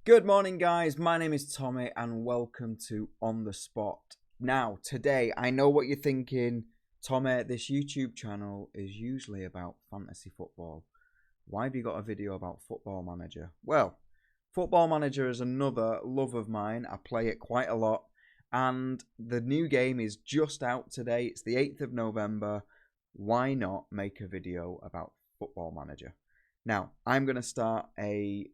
Good morning, guys. My name is Tommy, and welcome to On the Spot. Now, today, I know what you're thinking. Tommy, this YouTube channel is usually about fantasy football. Why have you got a video about Football Manager? Well, Football Manager is another love of mine. I play it quite a lot, and the new game is just out today. It's the 8th of November. Why not make a video about Football Manager? Now, I'm going to start a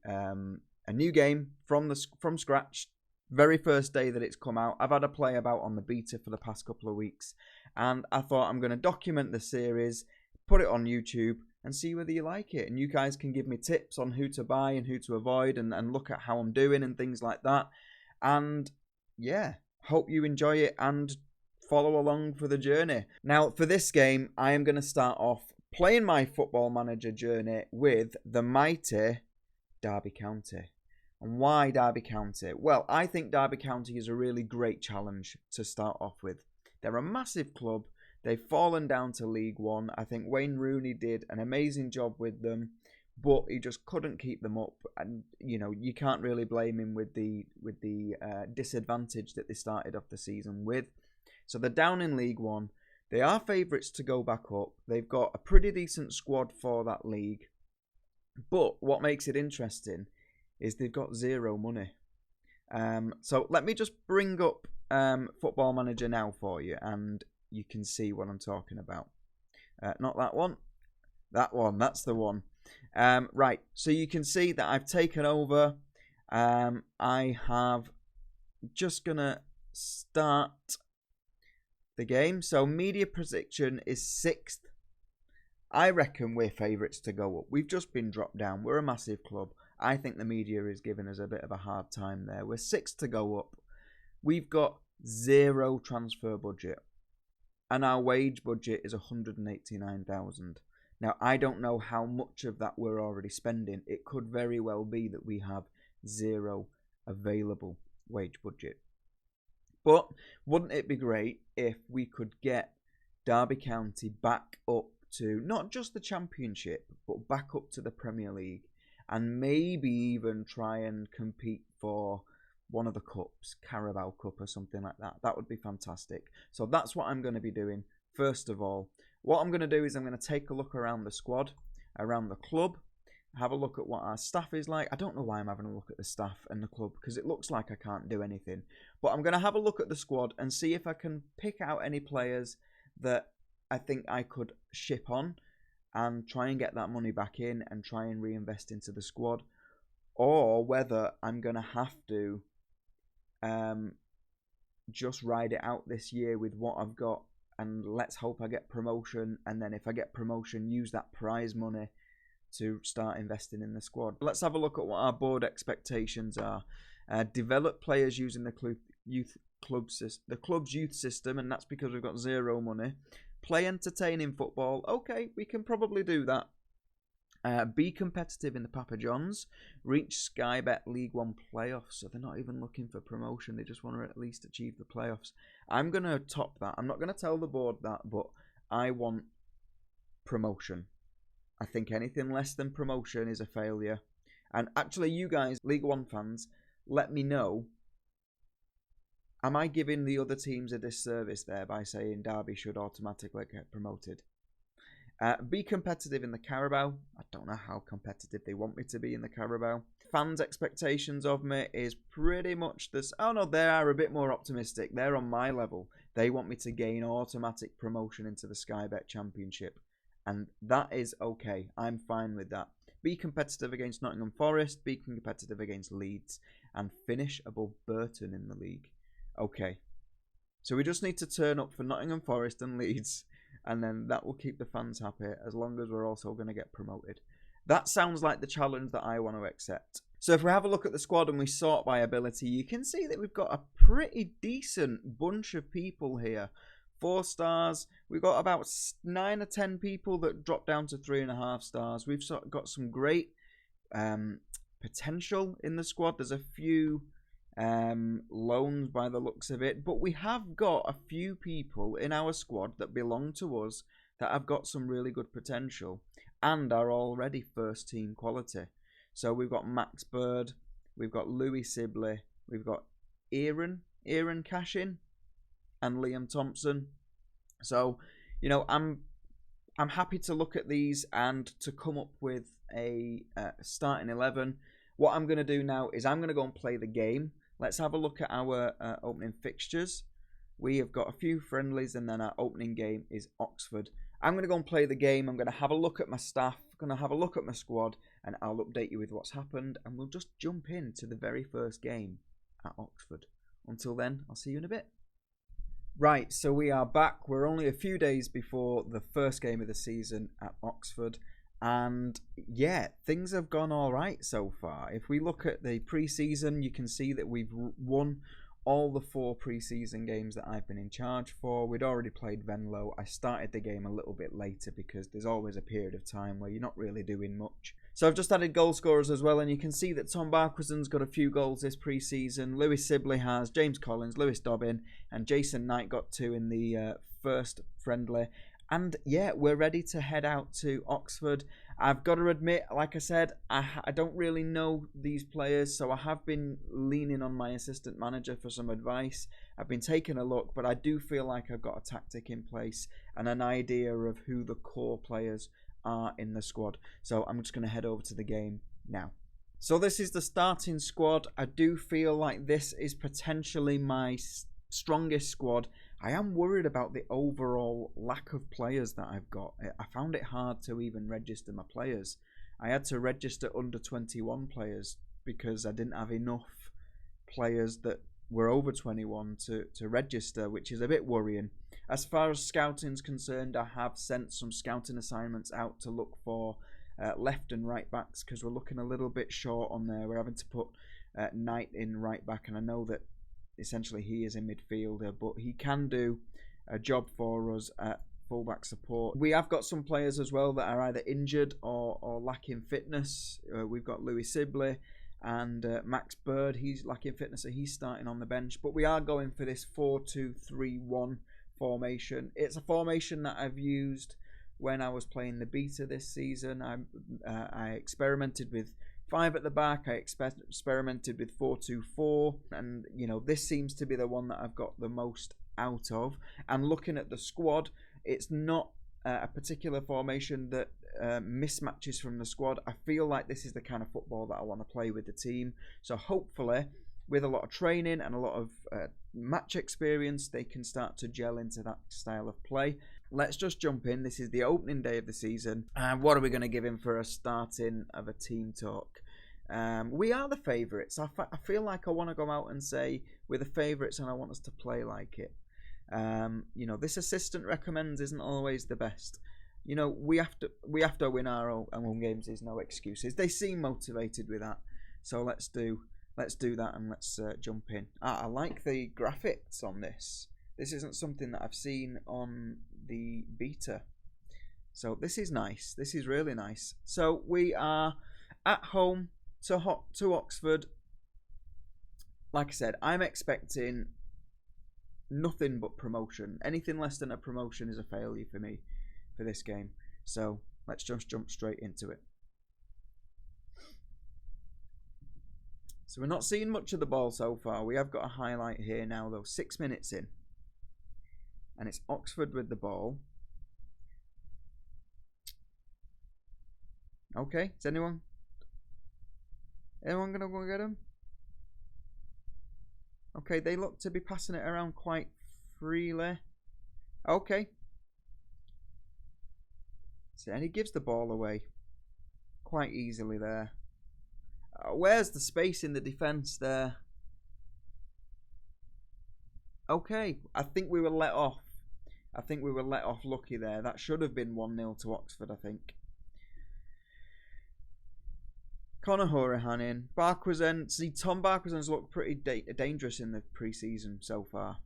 new game from scratch. Very first day that it's come out. I've had a play about on the beta for the past couple of weeks, and I thought I'm going to document the series, put it on YouTube, and see whether you like it. And you guys can give me tips on who to buy and who to avoid, and look at how I'm doing and things like that. And yeah, hope you enjoy it and follow along for the journey. Now, for this game, I am going to start off playing my Football Manager journey with the mighty Derby County. And why Derby County? Well, I think Derby County is a really great challenge to start off with. They're a massive club. They've fallen down to League One. I think Wayne Rooney did an amazing job with them, but he just couldn't keep them up. And you can't really blame him with the disadvantage that they started off the season with. So they're down in League One. They are favourites to go back up. They've got a pretty decent squad for that league. But what makes it interesting is they've got zero money. So let me just bring up Football Manager now for you, and you can see what I'm talking about. Not that one. That one. That's the one. Right. So you can see that I've taken over. I have just going to start the game. So media prediction is 6th. I reckon we're favourites to go up. We've just been dropped down. We're a massive club. I think the media is giving us a bit of a hard time there. We're 6th to go up. We've got zero transfer budget. And our wage budget is 189,000. Now, I don't know how much of that we're already spending. It could very well be that we have zero available wage budget. But wouldn't it be great if we could get Derby County back up to not just the Championship, but back up to the Premier League, and maybe even try and compete for one of the cups, Carabao Cup or something like that. That would be fantastic. So that's what I'm going to be doing. First of all, what I'm going to do is I'm going to take a look around the squad, around the club, have a look at what our staff is like. I don't know why I'm having a look at the staff and the club, because it looks like I can't do anything. But I'm going to have a look at the squad and see if I can pick out any players that I think I could ship on and try and get that money back in and try and reinvest into the squad, or whether I'm going to have to just ride it out this year with what I've got, and let's hope I get promotion, and then if I get promotion, use that prize money to start investing in the squad. Let's have a look at what our board expectations are. Develop players using the club's youth system, and that's because we've got zero money. Play entertaining football. Okay, we can probably do that. Be competitive in the Papa Johns. Reach Sky Bet League One playoffs. So they're not even looking for promotion. They just want to at least achieve the playoffs. I'm going to top that. I'm not going to tell the board that, but I want promotion. I think anything less than promotion is a failure. And actually, you guys, League One fans, let me know. Am I giving the other teams a disservice there by saying Derby should automatically get promoted? Be competitive in the Carabao. I don't know how competitive they want me to be in the Carabao. Fans' expectations of me is pretty much this. Oh no, they are a bit more optimistic. They're on my level. They want me to gain automatic promotion into the Sky Bet Championship. And that is okay. I'm fine with that. Be competitive against Nottingham Forest. Be competitive against Leeds. And finish above Burton in the league. Okay, so we just need to turn up for Nottingham Forest and Leeds, and then that will keep the fans happy, as long as we're also going to get promoted. That sounds like the challenge that I want to accept. So if we have a look at the squad and we sort by ability, you can see that we've got a pretty decent bunch of people here. 4 stars. We've got about 9 or 10 people that drop down to 3.5 stars. We've got some great potential in the squad. There's a few loans by the looks of it, but we have got a few people in our squad that belong to us that have got some really good potential and are already first team quality. So we've got Max Bird, we've got Louis Sibley, we've got Aaron Cashin, and Liam Thompson. So, I'm happy to look at these and to come up with a starting 11. What I'm going to do now is I'm going to go and play the game. Let's have a look at our opening fixtures. We have got a few friendlies, and then our opening game is Oxford. I'm going to go and play the game. I'm going to have a look at my staff, going to have a look at my squad, and I'll update you with what's happened, and we'll just jump into the very first game at Oxford. Until then, I'll see you in a bit. Right, so we are back. We're only a few days before the first game of the season at Oxford, and yeah, things have gone all right so far. If we look at the pre-season, you can see that we've won all the 4 pre-season games that I've been in charge for. We'd already played Venlo. I started the game a little bit later because there's always a period of time where you're not really doing much. So I've just added goal scorers as well, and you can see that Tom Barquison's got a few goals this pre-season. Lewis Sibley has, James Collins, Lewis Dobbin, and Jason Knight got 2 in the first friendly. And yeah, we're ready to head out to Oxford. I've got to admit, like I said, I don't really know these players, so I have been leaning on my assistant manager for some advice. I've been taking a look, but I do feel like I've got a tactic in place and an idea of who the core players are in the squad. So I'm just going to head over to the game now. So this is the starting squad. I do feel like this is potentially my strongest squad. I am worried about the overall lack of players that I've got. I found it hard to even register my players. I had to register under 21 players because I didn't have enough players that were over 21 to register, which is a bit worrying. As far as scouting's concerned, I have sent some scouting assignments out to look for left and right backs because we're looking a little bit short on there. We're having to put Knight in right back, and I know that essentially he is a midfielder, but he can do a job for us at fullback support. We have got some players as well that are either injured or lacking fitness. We've got Louis Sibley and Max Bird. He's lacking fitness, so he's starting on the bench. But we are going for this 4-2-3-1 formation. It's a formation that I've used when I was playing the beta this season. I experimented with 5 at the back. I experimented with 4-2-4, and this seems to be the one that I've got the most out of. And looking at the squad, it's not a particular formation that mismatches from the squad. I feel like this is the kind of football that I want to play with the team. So hopefully, with a lot of training and a lot of match experience, they can start to gel into that style of play. Let's just jump in. This is the opening day of the season. And what are we going to give him for a starting of a team talk? We are the favourites. I feel like I want to go out and say we're the favourites and I want us to play like it. This assistant recommends isn't always the best. We have to win our own games. There's no excuses. They seem motivated with that. So let's do that and let's jump in. I like the graphics on this. This isn't something that I've seen on the beta. So this is nice. This is really nice. So we are at home to Oxford. Like I said, I'm expecting nothing but promotion. Anything less than a promotion is a failure for me for this game. So let's just jump straight into it. So we're not seeing much of the ball so far. We have got a highlight here now though, 6 minutes in. And it's Oxford with the ball. Okay, is anyone going to go get him? Okay, they look to be passing it around quite freely. Okay. So, and he gives the ball away quite easily there. Where's the space in the defence there? Okay, I think we were let off. Lucky there. That should have been 1-0 to Oxford, I think. Conor Hourihane in. Barquison. See, Tom Barquison's looked pretty dangerous in the pre-season so far.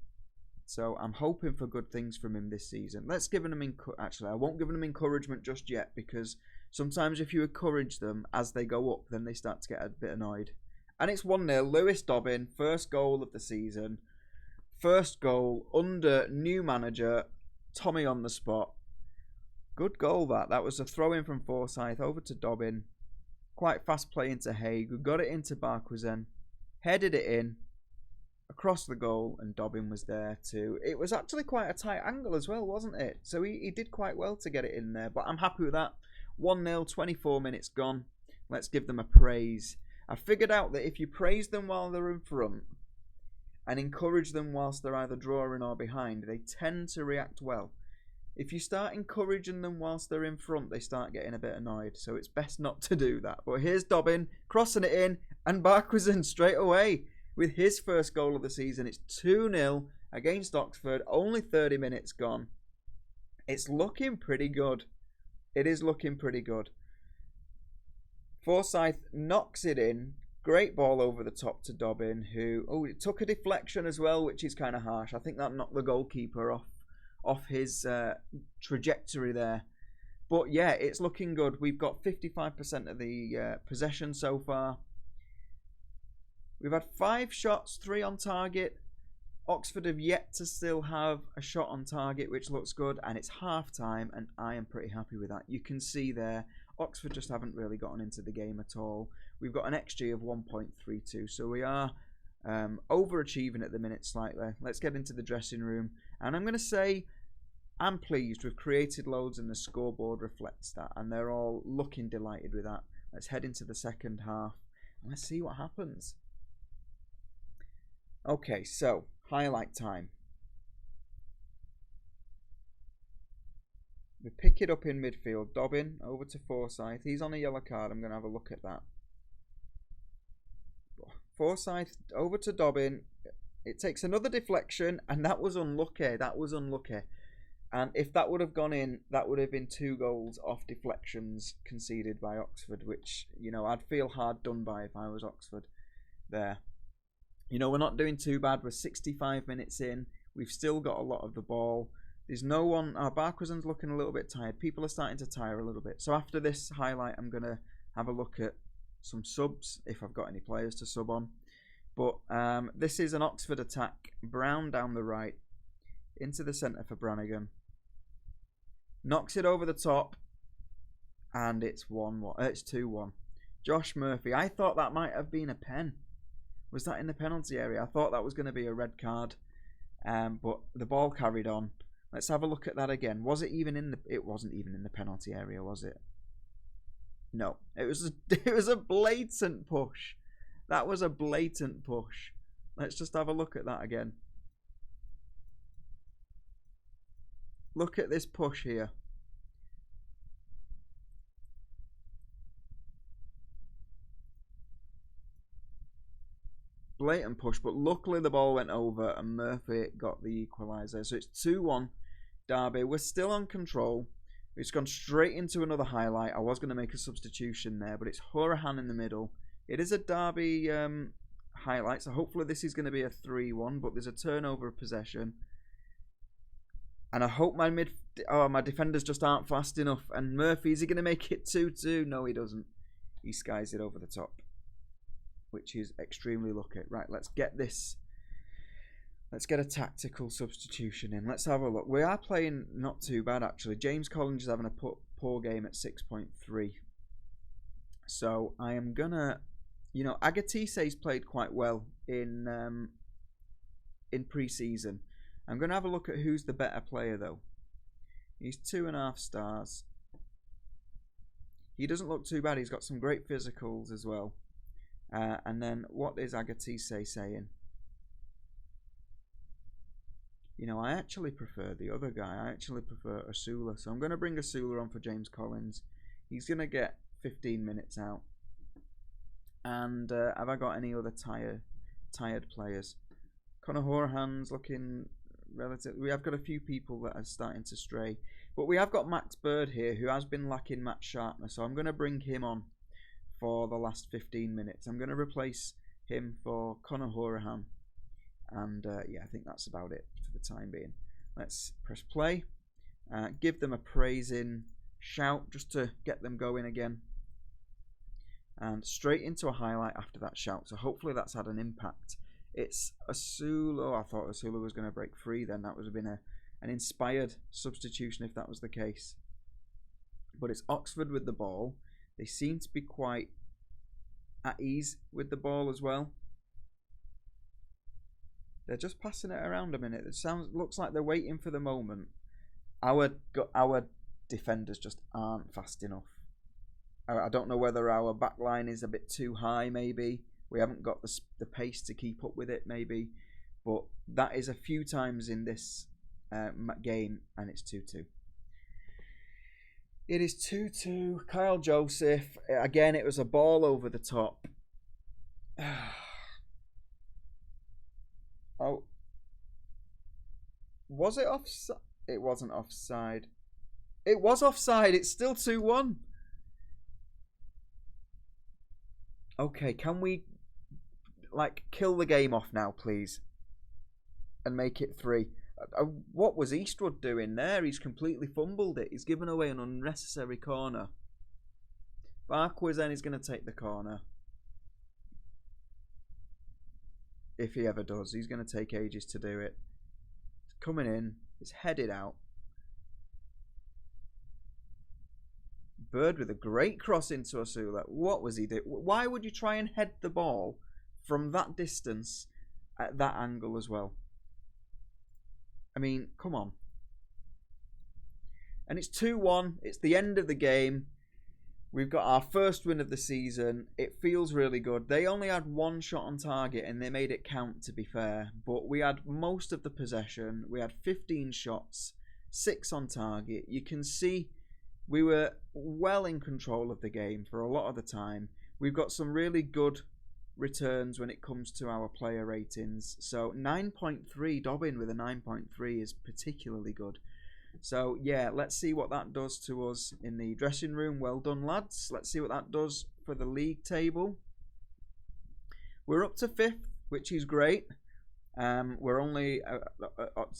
So I'm hoping for good things from him this season. Let's give him actually, I won't give him encouragement just yet because sometimes if you encourage them as they go up, then they start to get a bit annoyed. And it's 1-0. Lewis Dobbin, first goal of the season. First goal under new manager, Tommy on the spot. Good goal that. That was a throw in from Forsyth over to Dobbin. Quite fast play into Haig. We got it into Barquisen. Headed it in. Across the goal, and Dobbin was there too. It was actually quite a tight angle as well, wasn't it? So he did quite well to get it in there. But I'm happy with that. 1-0, 24 minutes gone. Let's give them a praise. I figured out that if you praise them while they're in front and encourage them whilst they're either drawing or behind, they tend to react well. If you start encouraging them whilst they're in front, they start getting a bit annoyed. So it's best not to do that. But here's Dobbin crossing it in, and Barquisen straight away with his first goal of the season. It's 2-0 against Oxford. Only 30 minutes gone. It's looking pretty good. It is looking pretty good. Forsyth knocks it in. Great ball over the top to Dobbin, who... Oh, it took a deflection as well, which is kind of harsh. I think that knocked the goalkeeper off his trajectory there. But yeah, it's looking good. We've got 55% of the possession so far. We've had 5 shots, 3 on target. Oxford have yet to still have a shot on target, which looks good. And it's half-time, and I am pretty happy with that. You can see there, Oxford just haven't really gotten into the game at all. We've got an XG of 1.32, so we are overachieving at the minute slightly. Let's get into the dressing room. And I'm going to say I'm pleased. We've created loads and the scoreboard reflects that. And they're all looking delighted with that. Let's head into the second half. And let's see what happens. Okay, so highlight time. We pick it up in midfield. Dobbin over to Forsyth. He's on a yellow card. I'm going to have a look at that. Forsyth over to Dobbin. It takes another deflection, and that was unlucky. That was unlucky. And if that would have gone in, that would have been 2 goals off deflections conceded by Oxford, which, you know, I'd feel hard done by if I was Oxford there. You know, we're not doing too bad. We're 65 minutes in. We've still got a lot of the ball. There's no one... Barquisen's looking a little bit tired. People are starting to tire a little bit. So after this highlight, I'm going to have a look at some subs, if I've got any players to sub on. But this is an Oxford attack. Brown down the right. Into the centre for Brannigan. Knocks it over the top. And it's 1-1. It's 2-1. Josh Murphy. I thought that might have been a pen. Was that in the penalty area? I thought that was going to be a red card. But the ball carried on. Let's have a look at that again. Was it even in the... It wasn't even in the penalty area, was it? No. It was a blatant push. That was a blatant push. Let's just have a look at that again. Look at this push here. Blatant push, but luckily the ball went over and Murphy got the equaliser. So it's 2-1 Derby. We're still on control. It's gone straight into another highlight. I was going to make a substitution there, but it's Horahan in the middle. It is a Derby highlight, so hopefully this is going to be a 3-1, but there's a turnover of possession. And I hope my defenders just aren't fast enough. And Murphy, is he going to make it 2-2? No, he doesn't. He skies it over the top, which is extremely lucky. Right, let's get this. Let's get a tactical substitution in. Let's have a look. We are playing not too bad, actually. James Collins is having a poor game at 6.3. So I am going to... You know, Agatise's played quite well in pre-season. I'm going to have a look at who's the better player, though. He's 2.5 stars. He doesn't look too bad. He's got some great physicals as well. And then, what is Agatise saying? You know, I actually prefer the other guy. I actually prefer Asula. So I'm going to bring Asula on for James Collins. He's going to get 15 minutes out. And have I got any other tired players? Conor Horahan's looking relative. We have got a few people that are starting to stray. But we have got Max Bird here, who has been lacking match sharpness. So I'm going to bring him on for the last 15 minutes. I'm going to replace him for Conor Horahan. And yeah, I think that's about it for the time being. Let's press play. Give them a praising shout just to get them going again. And straight into a highlight after that shout. So hopefully that's had an impact. It's Asula. Oh, I thought Asula was going to break free then. That would have been an inspired substitution if that was the case. But it's Oxford with the ball. They seem to be quite at ease with the ball as well. They're just passing it around a minute. It looks like they're waiting for the moment. Our defenders just aren't fast enough. I don't know whether our back line is a bit too high, maybe. We haven't got the pace to keep up with it, maybe. But that is a few times in this game, and it's 2-2. It is 2-2. Kyle Joseph. Again, it was a ball over the top. Oh. Was it offside? It wasn't offside. It was offside. It's still 2-1. Okay, can we kill the game off now, please? And make it 3. What was Eastwood doing there? He's completely fumbled it. He's given away an unnecessary corner. Barkwisen is going to take the corner. If he ever does. He's going to take ages to do it. It's coming in. It's headed out. Bird with a great cross into Osula. What was he doing? Why would you try and head the ball from that distance at that angle as well? I mean, come on. And it's 2-1. It's the end of the game. We've got our first win of the season. It feels really good. They only had 1 shot on target and they made it count, to be fair. But we had most of the possession. We had 15 shots, 6 on target. You can see we were well in control of the game for a lot of the time. We've got some really good returns when it comes to our player ratings. So 9.3, Dobbin with a 9.3 is particularly good. So yeah, let's see what that does to us in the dressing room. Well done, lads. Let's see what that does for the league table. We're up to 5th, which is great. We're only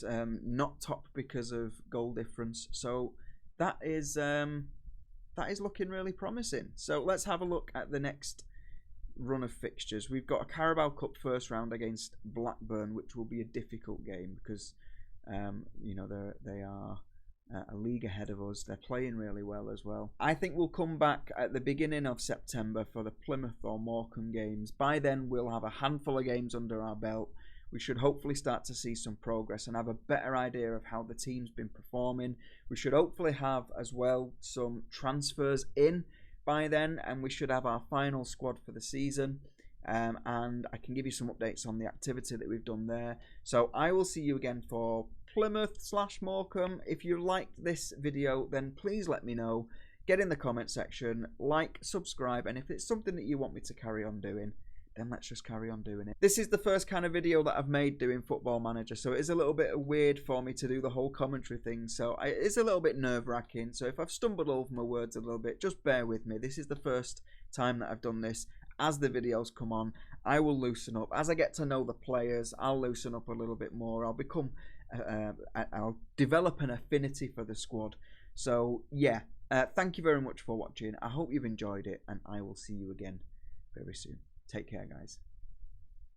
not top because of goal difference. So that is looking really promising. So let's have a look at the next run of fixtures. We've got a Carabao Cup first round against Blackburn, which will be a difficult game because you know, they are a league ahead of us. They're playing really well as well. I think we'll come back at the beginning of September for the Plymouth or Morecambe games. By then we'll have a handful of games under our belt. We should hopefully start to see some progress and have a better idea of how the team's been performing. We should hopefully have as well some transfers in by then, and we should have our final squad for the season. And I can give you some updates on the activity that we've done there. So I will see you again for Plymouth/Morecambe. If you liked this video, then please let me know. Get in the comment section, like, subscribe, and if it's something that you want me to carry on doing, then let's just carry on doing it. This is the first kind of video that I've made doing Football Manager, so it is a little bit weird for me to do the whole commentary thing, so it is a little bit nerve-wracking. So if I've stumbled over my words a little bit, just bear with me. This is the first time that I've done this. As the videos come on, I will loosen up. As I get to know the players, I'll loosen up a little bit more. I'll develop an affinity for the squad. So yeah, thank you very much for watching. I hope you've enjoyed it, and I will see you again very soon. Take care, guys.